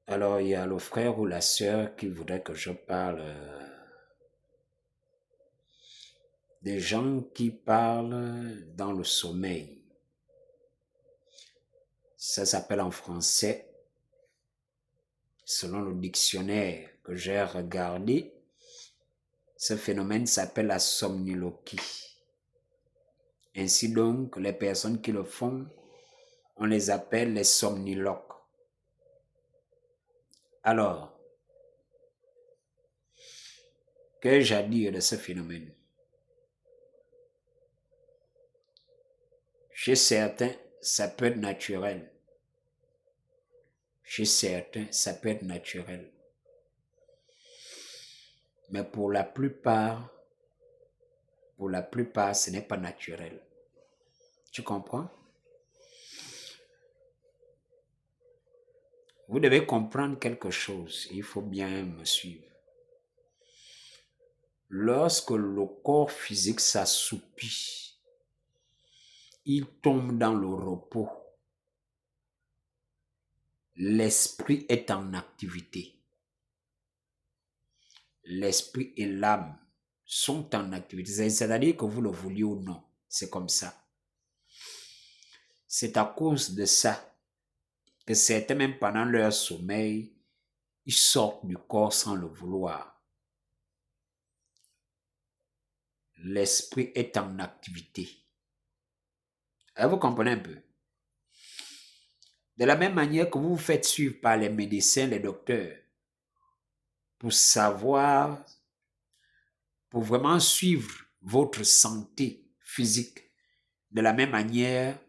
Alors, il y a le frère ou la sœur qui voudrait que je parle des gens qui parlent dans le sommeil. Ça s'appelle en français, selon le dictionnaire que j'ai regardé, ce phénomène s'appelle la somniloquie. Ainsi donc, les personnes qui le font, on les appelle les somniloques. Alors, qu'ai-je à dire de ce phénomène? Chez certains, ça peut être naturel. Chez certains, ça peut être naturel. Mais pour la plupart, ce n'est pas naturel. Tu comprends? Vous devez comprendre quelque chose. Il faut bien me suivre. Lorsque le corps physique s'assoupit, il tombe dans le repos. L'esprit est en activité. L'esprit et l'âme sont en activité. C'est-à-dire que vous le vouliez ou non. C'est comme ça. C'est à cause de ça que certains, même pendant leur sommeil, ils sortent du corps sans le vouloir. L'esprit est en activité. Vous comprenez un peu? De la même manière que vous vous faites suivre par les médecins, les docteurs, pour savoir, pour vraiment suivre votre santé physique, de la même manière,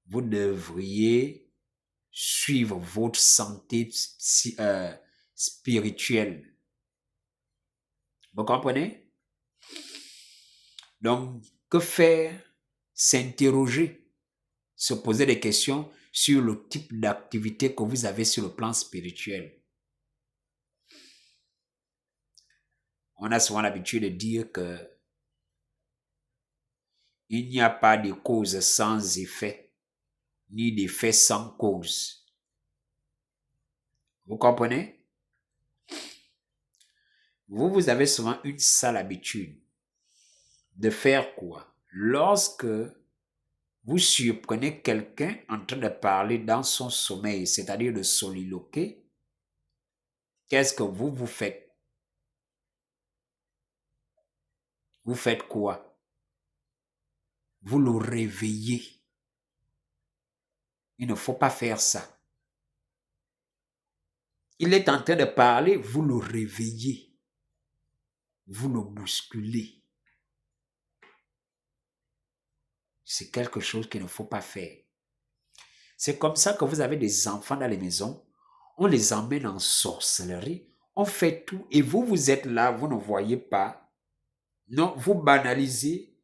vous devriez suivre votre santé spirituelle. Vous comprenez? Donc, que faire? S'interroger, se poser des questions sur le type d'activité que vous avez sur le plan spirituel. On a souvent l'habitude de dire que il n'y a pas de cause sans effet, ni d'effet sans cause. Vous comprenez? Vous avez souvent une sale habitude de faire quoi? Lorsque vous surprenez quelqu'un en train de parler dans son sommeil, c'est-à-dire de soliloquer, qu'est-ce que vous faites? Vous faites quoi? Vous le réveillez. Il ne faut pas faire ça. Il est en train de parler, vous le réveillez. Vous le bousculez. C'est quelque chose qu'il ne faut pas faire. C'est comme ça que vous avez des enfants dans les maisons, on les emmène en sorcellerie, on fait tout et vous êtes là, vous ne voyez pas. Non, vous banalisez.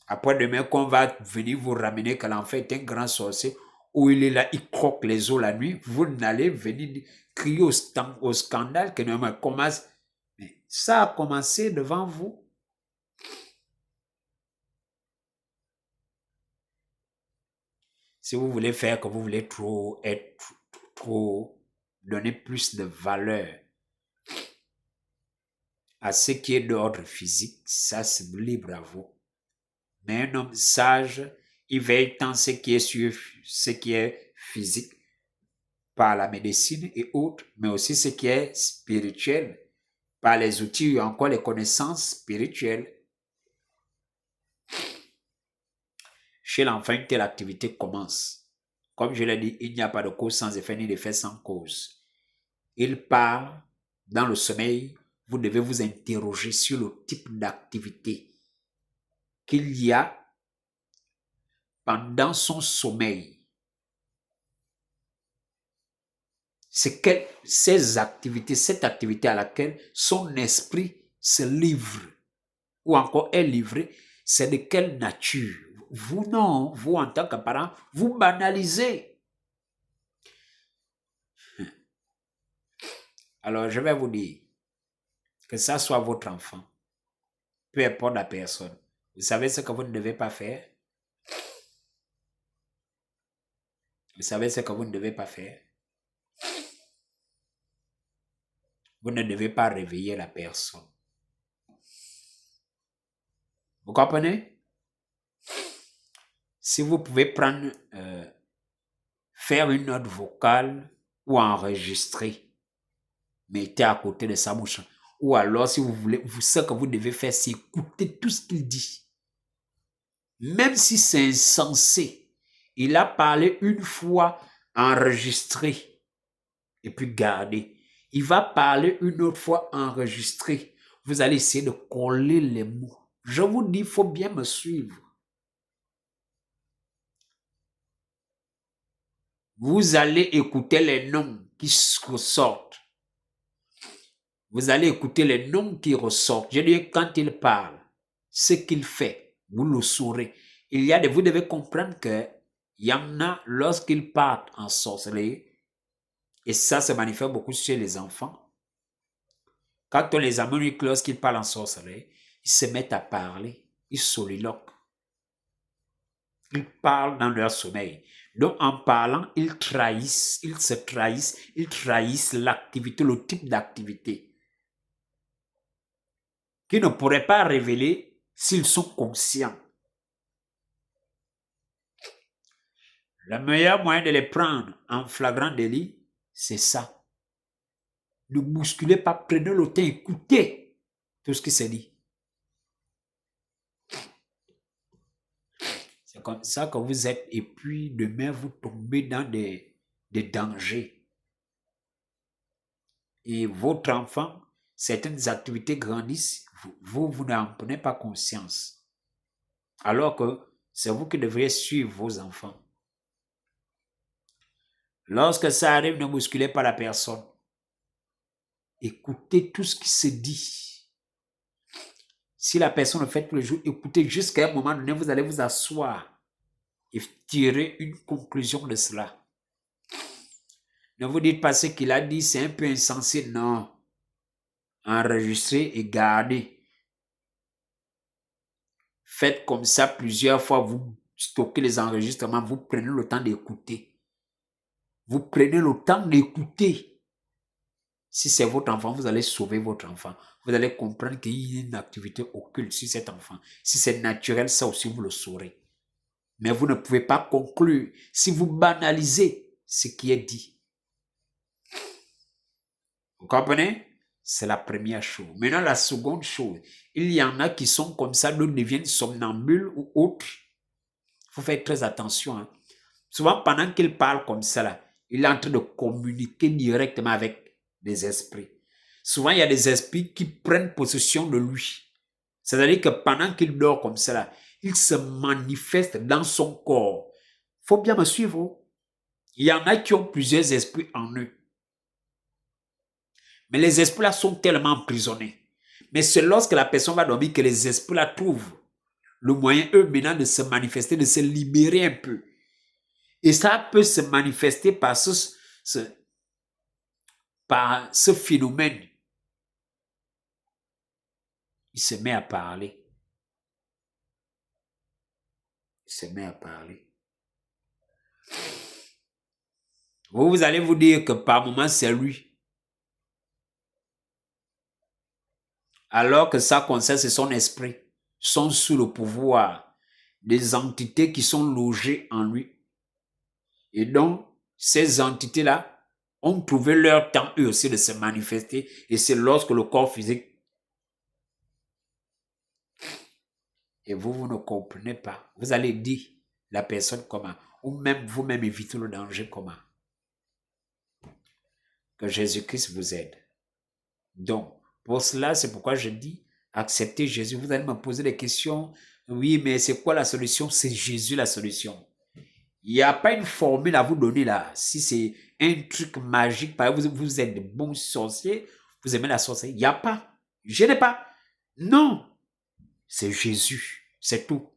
Après demain, qu'on va venir vous ramener que l'enfant est un grand sorcier, où il est là, il croque les os la nuit, vous n'allez venir crier au scandale que non, mais commence. Mais ça a commencé devant vous. Si vous voulez faire que vous voulez trop être, trop donner plus de valeur à ce qui est d'ordre physique, ça c'est libre à vous. Mais un homme sage, il veille tant ce qui est sur ce qui est physique par la médecine et autres, mais aussi ce qui est spirituel par les outils ou encore les connaissances spirituelles. Chez l'enfant, une telle activité commence. Comme je l'ai dit, il n'y a pas de cause sans effet ni d'effet sans cause. Il parle dans le sommeil. Vous devez vous interroger sur le type d'activité qu'il y a pendant son sommeil. C'est ces activités, cette activité à laquelle son esprit se livre ou encore est livré, c'est de quelle nature? Vous non, vous en tant que parent, vous banalisez. Alors je vais vous dire que ça soit votre enfant, peu importe la personne. Vous savez ce que vous ne devez pas faire? Vous savez ce que vous ne devez pas faire? Vous ne devez pas réveiller la personne. Vous comprenez? Si vous pouvez prendre, faire une note vocale ou enregistrer, mettez à côté de sa bouche. Ou alors, si vous voulez, ce que vous devez faire, c'est écouter tout ce qu'il dit. Même si c'est insensé, il a parlé une fois, enregistré, et puis gardé. Il va parler une autre fois, enregistré. Vous allez essayer de coller les mots. Je vous dis, il faut bien me suivre. Vous allez écouter les noms qui ressortent. Vous allez écouter les noms qui ressortent. Je dis, quand il parle, ce qu'il fait, vous le saurez. Vous devez comprendre que il y en a, lorsqu'ils partent en sorcellerie, et ça se manifeste beaucoup chez les enfants, quand on les amène, lorsqu'ils parlent en sorcellerie, ils se mettent à parler, ils soliloquent. Ils parlent dans leur sommeil. Donc, en parlant, ils se trahissent, ils trahissent l'activité, le type d'activité qu'ils ne pourraient pas révéler s'ils sont conscients. Le meilleur moyen de les prendre en flagrant délit, c'est ça. Ne bousculez pas, prenez le temps, écoutez tout ce qui se dit. C'est comme ça que vous êtes, et puis demain, vous tombez dans des dangers. Et votre enfant, certaines activités grandissent, vous n'en prenez pas conscience. Alors que c'est vous qui devriez suivre vos enfants. Lorsque ça arrive, ne bousculez pas la personne. Écoutez tout ce qui se dit. Si la personne le fait tous les jours, écoutez jusqu'à un moment donné, vous allez vous asseoir et tirer une conclusion de cela. Ne vous dites pas ce qu'il a dit, c'est un peu insensé. Non. Enregistrez et gardez. Faites comme ça plusieurs fois, vous stockez les enregistrements, vous prenez le temps d'écouter. Vous prenez le temps d'écouter. Si c'est votre enfant, vous allez sauver votre enfant. Vous allez comprendre qu'il y a une activité occulte sur cet enfant. Si c'est naturel, ça aussi vous le saurez. Mais vous ne pouvez pas conclure si vous banalisez ce qui est dit. Vous comprenez? C'est la première chose. Maintenant, la seconde chose, il y en a qui sont comme ça, d'autres deviennent somnambules ou autres. Il faut faire très attention. Hein. Souvent, pendant qu'il parle comme ça, là, il est en train de communiquer directement avec des esprits. Souvent, il y a des esprits qui prennent possession de lui. C'est-à-dire que pendant qu'il dort comme ça, là, il se manifeste dans son corps. Il faut bien me suivre. Il y en a qui ont plusieurs esprits en eux. Mais les esprits-là sont tellement emprisonnés. Mais c'est lorsque la personne va dormir que les esprits-là trouvent le moyen, eux, maintenant, de se manifester, de se libérer un peu. Et ça peut se manifester par ce phénomène. Il se met à parler. Il se met à parler. Vous allez vous dire que par moment, c'est lui. Alors que ça concerne, c'est son esprit. Sont sous le pouvoir des entités qui sont logées en lui. Et donc, ces entités-là ont trouvé leur temps, eux aussi, de se manifester. Et c'est lorsque le corps physique... Et vous ne comprenez pas. Vous allez dire la personne comment. Ou même vous-même éviter le danger comment. Que Jésus-Christ vous aide. Donc, pour cela, c'est pourquoi je dis, acceptez Jésus. Vous allez me poser des questions. Oui, mais c'est quoi la solution? C'est Jésus la solution. Il n'y a pas une formule à vous donner là. Si c'est un truc magique, par exemple, vous êtes de bons sorciers, vous aimez la sorcellerie. Il n'y a pas. Je n'ai pas. Non. C'est Jésus. C'est tout.